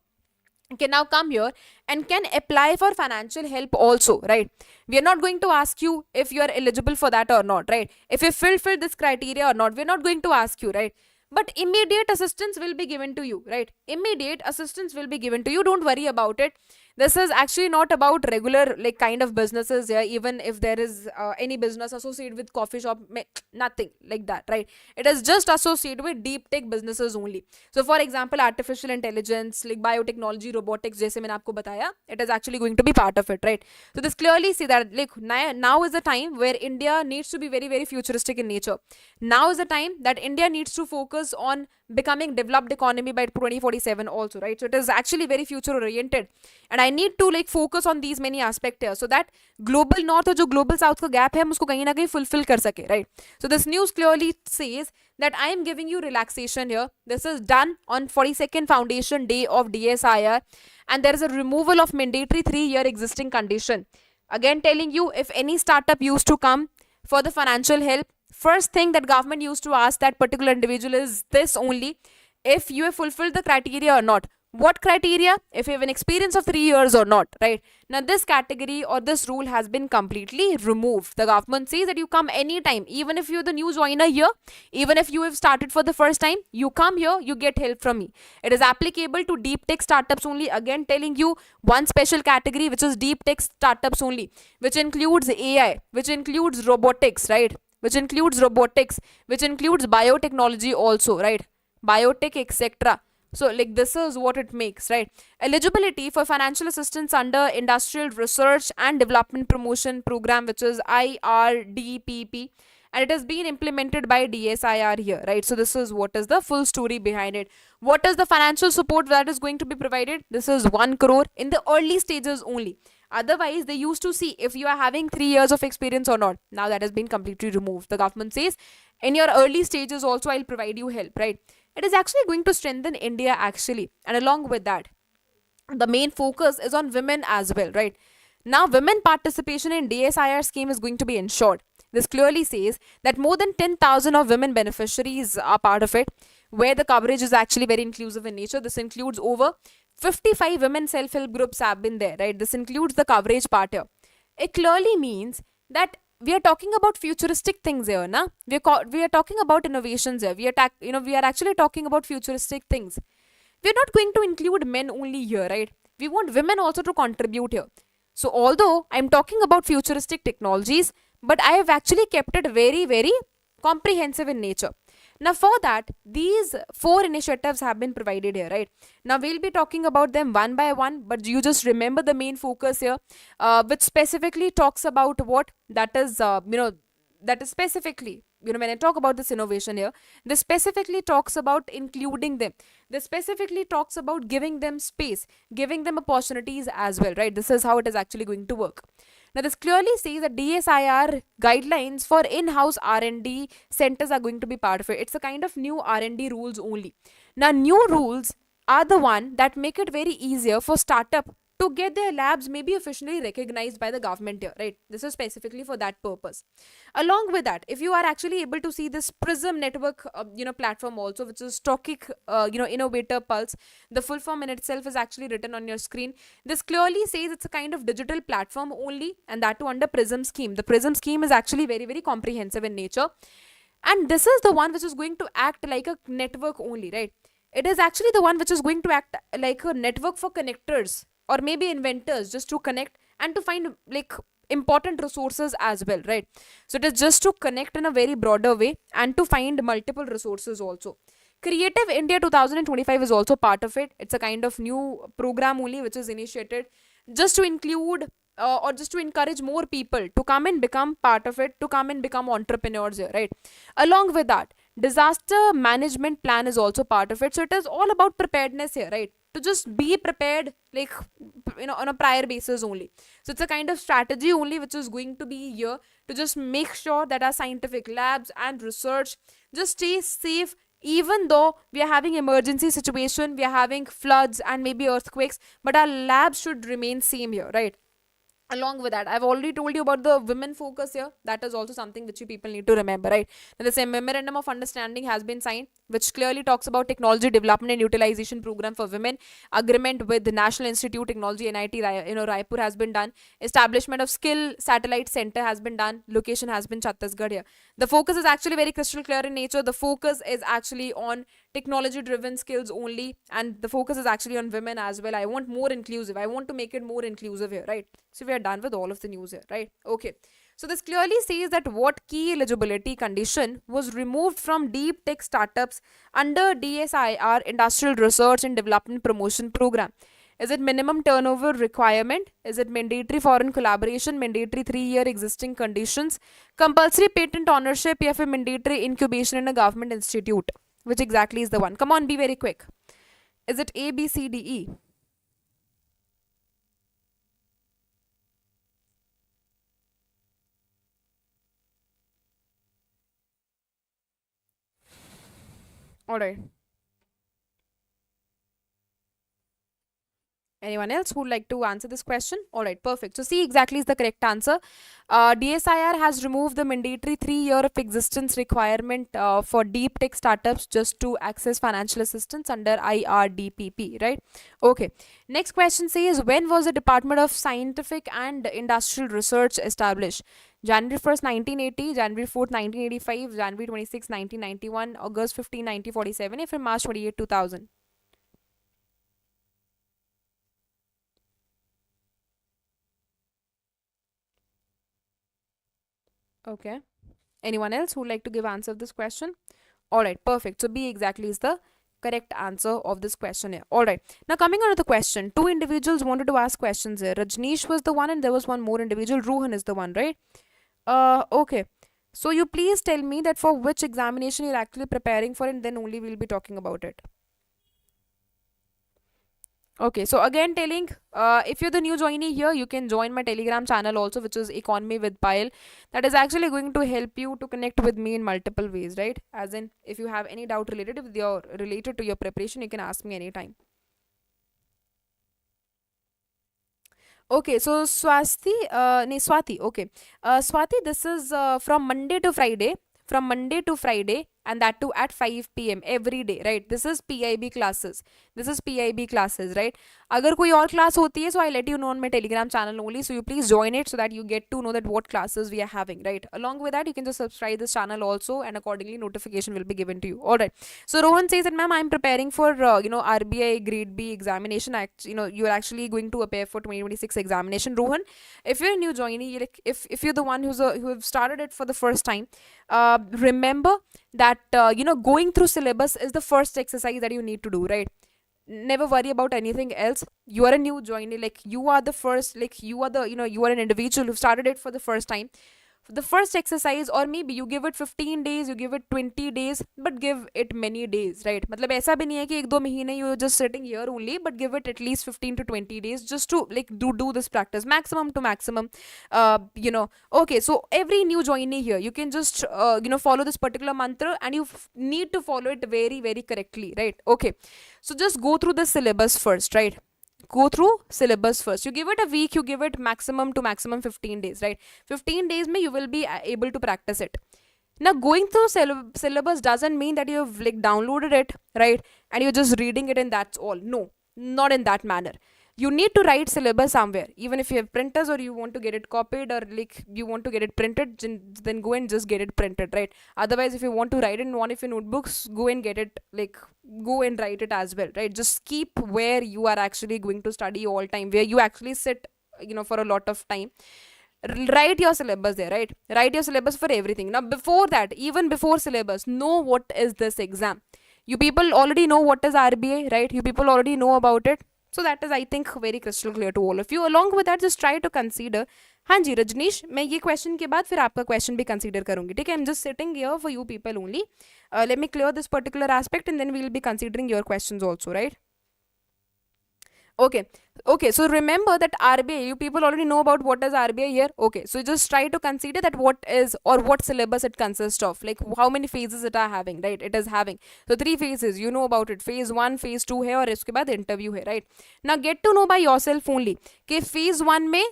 and can apply for financial help also, right? We are not going to ask you if you are eligible for that or not, right? If you fulfill this criteria or not, we're not going to ask you, right? But immediate assistance will be given to you, right? Immediate assistance will be given to you, don't worry about it. This is actually not about regular like kind of businesses here, even if there is any business associated with coffee shop, nothing like that, right? It is just associated with deep tech businesses only. So for example, artificial intelligence, like biotechnology, robotics, जैसे मैंने आपको बताया, it is actually going to be part of it, right? So this clearly see that like now is the time where India needs to be very very futuristic in nature. Now is the time that India needs to focus on becoming developed economy by 2047 also, right? So it is actually very future oriented, and I need to like focus on these many aspects here so that global north और जो global south का gap है हम उसको कहीं ना कहीं fulfill कर सके, right? So this news clearly says that I am giving you relaxation here. This is done on 42nd foundation day of DSIR, and there is a removal of mandatory 3-year existing condition. Again telling you, if any startup used to come for the financial help, first thing that government used to ask that particular individual is this only: if you have fulfilled the criteria or not. What criteria? If you have an experience of 3 years or not, right? Now this category or this rule has been completely removed. The government says that you come anytime, even if you're the new joiner here, even if you have started for the first time, you come here, you get help from me. It is applicable to deep tech startups only. Again telling you one special category, which is deep tech startups only, which includes AI, which includes robotics, right? Which includes biotechnology also, right? Biotech, etc. So like this is what it makes, right? Eligibility for financial assistance under Industrial Research and Development Promotion Program, which is IRDPP, and it has been implemented by DSIR here, right? So this is what is the full story behind it. What is the financial support that is going to be provided? This is 1 crore in the early stages only. Otherwise, they used to see if you are having 3 years of experience or not. Now that has been completely removed. The government says in your early stages also I'll provide you help, right? It is actually going to strengthen India actually. And along with that, the main focus is on women as well, right? Now, women participation in DSIR scheme is going to be ensured. This clearly says that more than 10,000 of women beneficiaries are part of it, where the coverage is actually very inclusive in nature. This includes over 55 women self-help groups have been there, right? This includes the coverage part here. It clearly means that we are talking about futuristic things here, na? We are talking about innovations here. We are actually talking about futuristic things. We are not going to include men only here, right? We want women also to contribute here. So although I'm talking about futuristic technologies, but I have actually kept it very, very comprehensive in nature. Now for that, these 4 initiatives have been provided here, right? Now we'll be talking about them one by one, but you just remember the main focus here, which specifically talks about what that is, that is specifically, when I talk about this innovation here, this specifically talks about including them. This specifically talks about giving them space, giving them opportunities as well, right? This is how it is actually going to work. Now this clearly says that DSIR guidelines for in-house R&D centers are going to be part of it. It's a kind of new R&D rules only. Now new rules are the one that make it very easier for startup to get their labs maybe officially recognized by the government here, right? This is specifically for that purpose. Along with that, if you are actually able to see this Prism network, platform also, which is Stoic, Innovator Pulse, the full form in itself is actually written on your screen. This clearly says it's a kind of digital platform only, and that too under Prism scheme. The Prism scheme is actually very, very comprehensive in nature. And this is the one which is going to act like a network only, right? It is actually the one which is going to act like a network for connectors or maybe inventors, just to connect and to find like important resources as well, right? So it is just to connect in a very broader way and to find multiple resources also. Creative India 2025 is also part of it. It's a kind of new program only which is initiated just to include or just to encourage more people to come and become part of it, to come and become entrepreneurs here, right? Along with that, disaster management plan is also part of it. So it is all about preparedness here, right? To just be prepared, like, on a prior basis only. So it's a kind of strategy only which is going to be here to just make sure that our scientific labs and research just stay safe, even though we are having emergency situation, we are having floods and maybe earthquakes, but our labs should remain same here, right? Along with that, I've already told you about the women focus here. That is also something which you people need to remember, right? And the same memorandum of understanding has been signed, which clearly talks about technology development and utilization program for women. Agreement with the National Institute Technology, NIT, Raipur has been done. Establishment of skill satellite center has been done. Location has been Chhattisgarh here. The focus is actually very crystal clear in nature. The focus is actually on technology driven skills only, and the focus is actually on women as well. I want more inclusive, I want to make it more inclusive here, right? So we are done with all of the news here, right? Okay, so this clearly says that what key eligibility condition was removed from deep tech startups under DSIR Industrial Research and Development Promotion Program. Is it minimum turnover requirement? Is it mandatory foreign collaboration? Mandatory 3-year existing conditions? Compulsory patent ownership? या फिर mandatory incubation in a government institute? Which exactly is the one? Come on, be very quick. Is it A, B, C, D, E? Alright. Anyone else who would like to answer this question? Alright, perfect. So C exactly is the correct answer. DSIR has removed the mandatory 3-year of existence requirement for deep tech startups just to access financial assistance under IRDPP, right? Okay. Next question says, when was the Department of Scientific and Industrial Research established? January 1st, 1980, January 4th, 1985, January 26th, 1991, August 15, 1947, if in March 28th, 2000. Okay. Anyone else who would like to give answer of this question? Alright, perfect. So B exactly is the correct answer of this question here. Alright. Now coming on to the question. Two individuals wanted to ask questions here. Rajneesh was the one and there was one more individual. Rohan is the one, right? Okay. So you please tell me that for which examination you're actually preparing for, and then only we'll be talking about it. Okay, so again telling, if you're the new joinee here, you can join my Telegram channel also, which is Economy with Payal. That is actually going to help you to connect with me in multiple ways, right? As in, if you have any doubt related to your preparation, you can ask me anytime. Okay, so Swati, okay. Swati, this is from Monday to Friday. From Monday to Friday, and that too at 5 p.m. every day, right? This is PIB classes. This is PIB classes, right? अगर कोई और class होती है, so I let you know on my Telegram channel only. So you please join it so that you get to know that what classes we are having, right? Along with that, you can just subscribe this channel also, and accordingly notification will be given to you. All right. So Rohan says that, ma'am, I'm preparing for RBI Grade B examination. You're actually going to appear for 2026 examination. Rohan, if you're a new joinee, if you're the one who have started it for the first time, remember that going through syllabus is the first exercise that you need to do, right? Never worry about anything else. You are a new joinee, like you are the first, like you are the you are an individual who started it for the first time. The first exercise, or maybe you give it 15 days, you give it 20 days, but give it many days, right? मतलब ऐसा भी नहीं है कि एक दो महीने you just sitting here only, but give it at least 15 to 20 days just to like do this practice, maximum to maximum. Okay, so every new joinee here, you can just follow this particular mantra, and you need to follow it very very correctly, right? Okay, so just go through the syllabus first, right? Go through syllabus first. You give it a week, you give it maximum to maximum 15 days, right? 15 days mein you will be able to practice it. Now going through syllabus doesn't mean that you've like downloaded it, right, and you're just reading it and that's all. No, not in that manner. you need to write syllabus somewhere, even if you have printers or you want to get it copied or like you want to get it printed, then go and just get it printed, right? Otherwise, if you want to write it in one of your notebooks, go and get it, like go and write it as well, right? Just keep where you are actually going to study all time, where you actually sit, for a lot of time. Write your syllabus there, right? Write your syllabus for everything. Now before that, even before syllabus, know what is this exam. You people already know what is RBI, right? You people already know about it. So that is, I think, very crystal clear to all of you. Along with that, just try to consider. हाँ जी रजनीश, मैं ये question के बाद फिर आपका question भी consider करूंगी, ठीक है? I am just sitting here for you people only. Let me clear this particular aspect and then we will be considering your questions also, right? Okay, so remember that RBI, you people already know about what is RBI here. Okay, so just try to consider that what is or what syllabus it consists of, like how many phases it are having, right? It is having, so 3 phases, you know about it. Phase 1, phase 2 है और इसके बाद interview है, right? Now get to know by yourself only कि phase 1 में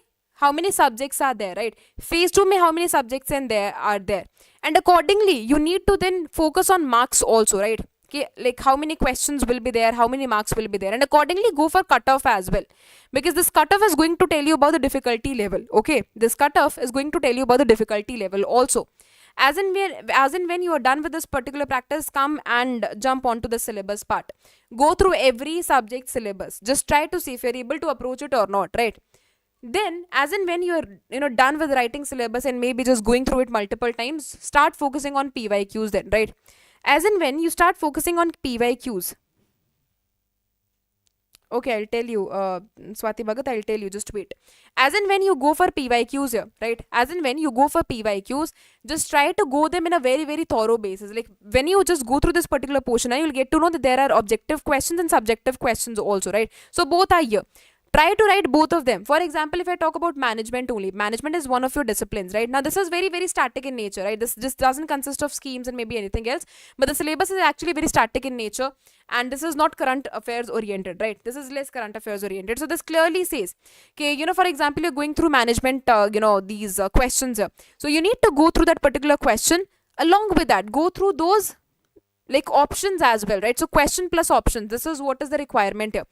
how many subjects are there, right? Phase 2 में how many subjects are there, and accordingly you need to then focus on marks also, right? Like how many questions will be there, how many marks will be there, and accordingly go for cutoff as well, because this cutoff is going to tell you about the difficulty level. Okay, this cutoff is going to tell you about the difficulty level also. As in when you are done with this particular practice, come and jump onto the syllabus part. Go through every subject syllabus. Just try to see if you're able to approach it or not, right? Then as in when you're done with writing syllabus and maybe just going through it multiple times, start focusing on PYQs then, right? As in when you start focusing on PYQs. Okay, I'll tell you, Swati Bhagat, I'll tell you, just wait. As in when you go for PYQs here, right? As in when you go for PYQs, just try to go them in a very, very thorough basis. Like when you just go through this particular portion, you'll get to know that there are objective questions and subjective questions also, right? So both are here. Try to write both of them. For example, if I talk about management only, management is one of your disciplines, right? Now this is very, very static in nature, right? This just doesn't consist of schemes and maybe anything else, but the syllabus is actually very static in nature, and this is not current affairs oriented, right? This is less current affairs oriented. So this clearly says, okay, for example, you're going through management, these questions here. So you need to go through that particular question. Along with that, go through those like options as well, right? So question plus options. This is what is the requirement here.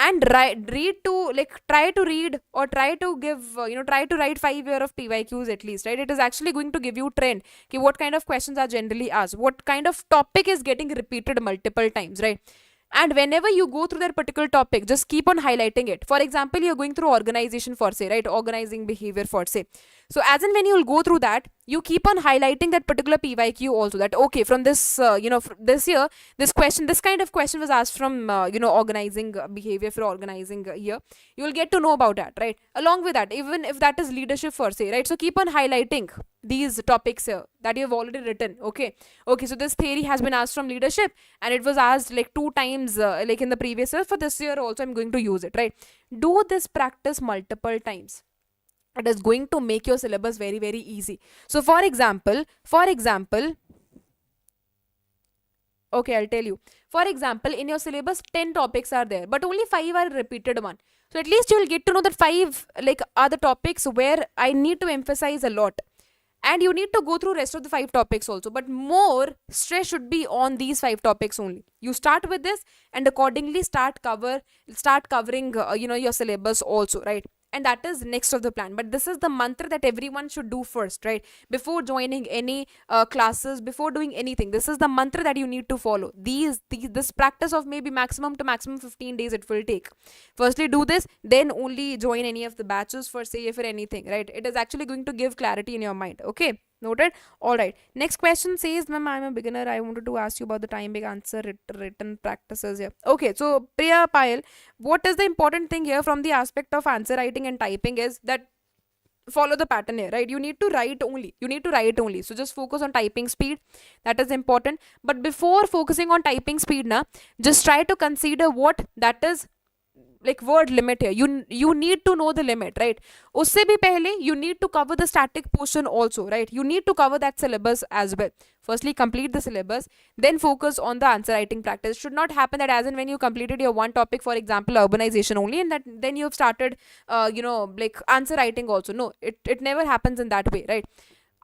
And try to read or try to give, try to write 5 year of PYQs at least, right? It is actually going to give you trend, okay, what kind of questions are generally asked, what kind of topic is getting repeated multiple times, right? And whenever you go through that particular topic, just keep on highlighting it. For example, you're going through organization for say, right? Organizing behavior for say. So as and when you will go through that, you keep on highlighting that particular PYQ also, that okay, from this, this year, this kind of question was asked from, organizing behavior for organizing year. You will get to know about that, right? Along with that, even if that is leadership for say, right? So keep on highlighting these topics here that you have already written. Okay, so this theory has been asked from leadership and it was asked like 2 times, like in the previous year. For this year also, I'm going to use it, right? Do this practice multiple times. It is going to make your syllabus very, very easy. So for example, okay, I'll tell you. For example, in your syllabus, 10 topics are there, but only 5 are repeated one. So at least you will get to know that 5 like are the topics where I need to emphasize a lot. And you need to go through rest of the 5 topics also, but more stress should be on these 5 topics only. You start with this and accordingly start covering your syllabus also, right? And that is next of the plan. But this is the mantra that everyone should do first, right? Before joining any classes, before doing anything, this is the mantra that you need to follow. This practice of maybe maximum 15 days it will take. Firstly do this, then only join any of the batches for say for anything, right? It is actually going to give clarity in your mind. Okay, noted. All right, next question says, ma'am, I'm a beginner, I wanted to ask you about the time big answer written practices here. Okay, so Priya Payal, what is the important thing here from the aspect of answer writing and typing is that follow the pattern here, right? You need to write only. So just focus on typing speed, that is important. But before focusing on typing speed now, just try to consider what that is like word limit here. You need to know the limit, right? Usse bhi pehle you need to cover the static portion also, right? You need to cover that syllabus as well. Firstly complete the syllabus, then focus on the answer writing practice. It should not happen that as and when you completed your one topic, for example urbanization only, and that then you have started like answer writing also. No, it never happens in that way, right?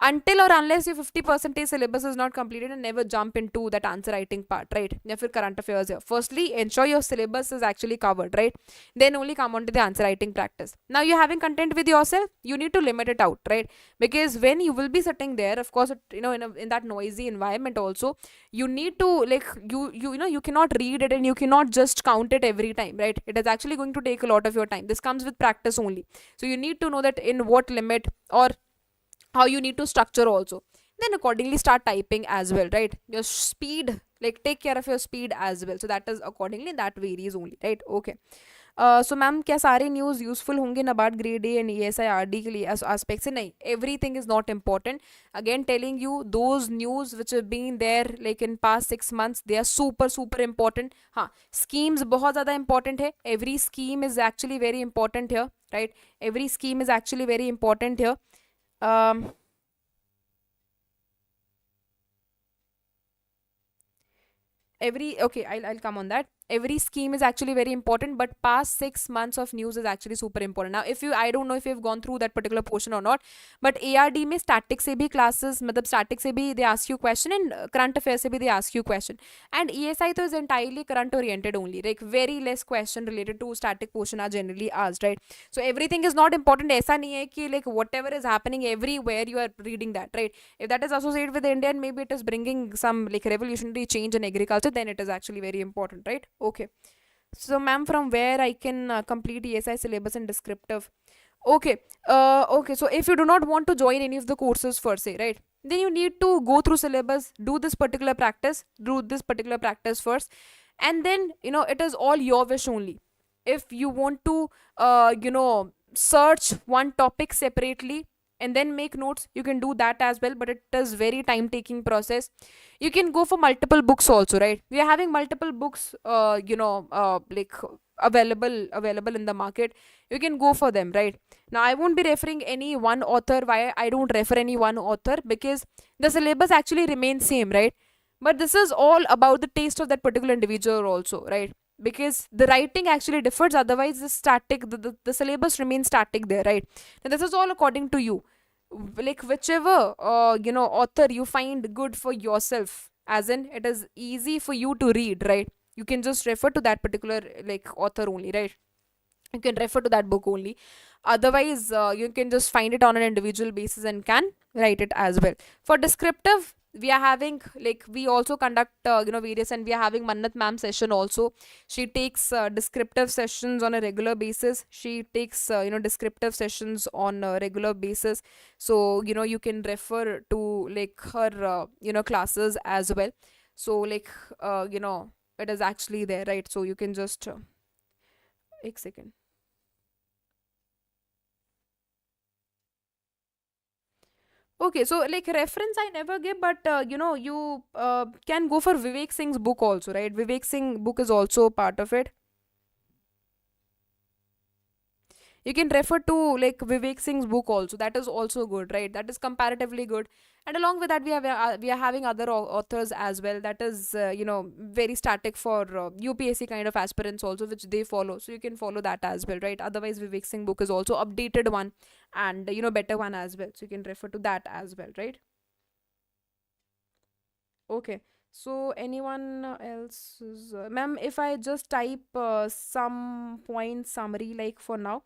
until or unless your 50% syllabus is not completed, and never jump into that answer writing part, right? या फिर current affairs here. Firstly, ensure your syllabus is actually covered, right? Then only come on to the answer writing practice. Now you're having content with yourself, you need to limit it out, right? Because when you will be sitting there, of course, in that noisy environment also, you need to, like, you cannot read it, and you cannot just count it every time, right? It is actually going to take a lot of your time. This comes with practice only. So you need to know that in what limit, or how you need to structure also. Then accordingly start typing as well, right? Your speed, like, take care of your speed as well. So that is accordingly, that varies only, right? Okay. So ma'am, क्या सारे news useful होंगे NABARD grade A and ESI RD के लिए aspect से? नहीं, everything is not important. Again telling you, those news which have been there like in past 6 months, they are super super important. हाँ, schemes बहुत ज़्यादा important है. Every scheme is actually very important here, right? Every scheme is actually very important here. I'll come on that. Every scheme is actually very important, but past 6 months of news is actually super important. Now if you, I don't know if you've gone through that particular portion or not, but ARD में static से भी classes, मतलब static से भी they ask you question, and current affairs से भी they ask you question, and ESI तो is entirely current oriented only, like very less question related to static portion are generally asked, right? So everything is not important. ऐसा नहीं है कि like whatever is happening everywhere you are reading that, right? If that is associated with India and maybe it is bringing some like revolutionary change in agriculture, then it is actually very important, right? Okay. So ma'am, from where I can complete ESI syllabus and descriptive? Okay. Okay, so if you do not want to join any of the courses per se, right, then you need to go through syllabus, do this particular practice first, and then it is all your wish only. If you want to search one topic separately and then make notes, you can do that as well, but it is very time taking process. You can go for multiple books also, right? We are having multiple books like available in the market. You can go for them, right? Now I won't be referring any one author. Why I don't refer any one author? Because the syllabus actually remains same, right? But this is all about the taste of that particular individual also, right? Because the writing actually differs, otherwise the syllabus remains static there, right? And this is all according to you, like whichever author you find good for yourself, as in it is easy for you to read, right? You can just refer to that particular like author only, right? You can refer to that book only. Otherwise you can just find it on an individual basis and can write it as well. For descriptive, we are having, like, we also conduct various, and we are having Mannat ma'am session also. She takes descriptive sessions on a regular basis. She takes descriptive sessions on a regular basis. So you can refer to like her classes as well. So like it is actually there, right? So you can just एक second. Okay, so like reference I never give, but you can go for Vivek Singh's book also, right? Vivek Singh book is also part of it. You can refer to like Vivek Singh's book also. That is also good, right? That is comparatively good. And along with that, we are having other authors as well. That is very static for UPSC kind of aspirants also, which they follow. So you can follow that as well, right? Otherwise, Vivek Singh book is also updated one, and better one as well. So you can refer to that as well, right? Okay. So anyone else, ma'am, if I just type some point summary like for now,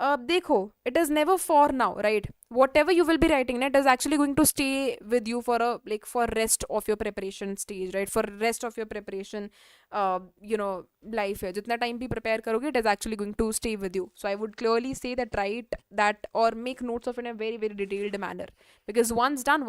देखो, it is never for now, right? Whatever you will be writing, it is actually going to stay with you for a like for rest of your preparation stage, right? For rest of your preparation, life है. जितना time भी prepare करोगे, it is actually going to stay with you. So I would clearly say that write that or make notes of it in a very very detailed manner, because once done.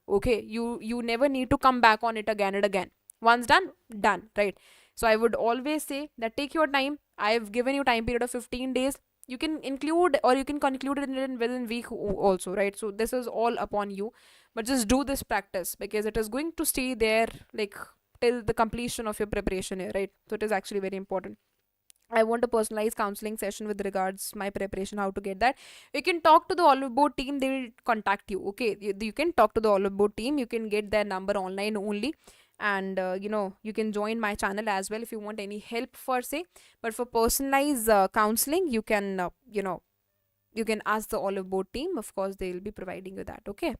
Okay, you never need to come back on it again and again. Once done, right? So I would always say that take your time. I have given you time period of 15 days. You can include or you can conclude it in within week also, right? So this is all upon you, but just do this practice because it is going to stay there like till the completion of your preparation here, right? So it is actually very important. I want a personalized counseling session with regards my preparation, how to get that. You can talk to the Oliveboard team, they will contact you. Okay, you can talk to the Oliveboard team, you can get their number online only, and you can join my channel as well if you want any help for say. But for personalized counseling, you can you can ask the Oliveboard team. Of course, they will be providing you that. Okay.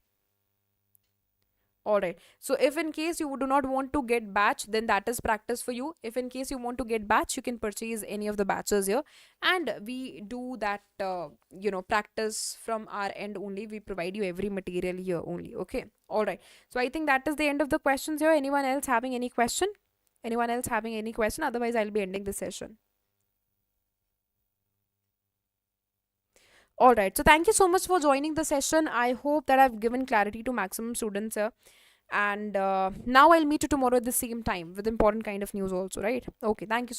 All right. So if in case you do not want to get batch, then that is practice for you. If in case you want to get batch, you can purchase any of the batches here, and we do that. Practice from our end only. We provide you every material here only. Okay. All right. So I think that is the end of the questions here. Anyone else having any question? Anyone else having any question? Otherwise, I'll be ending the session. All right. So thank you so much for joining the session. I hope that I've given clarity to maximum students here. And now I'll meet you tomorrow at the same time with important kind of news also, right? Okay. Thank you so much.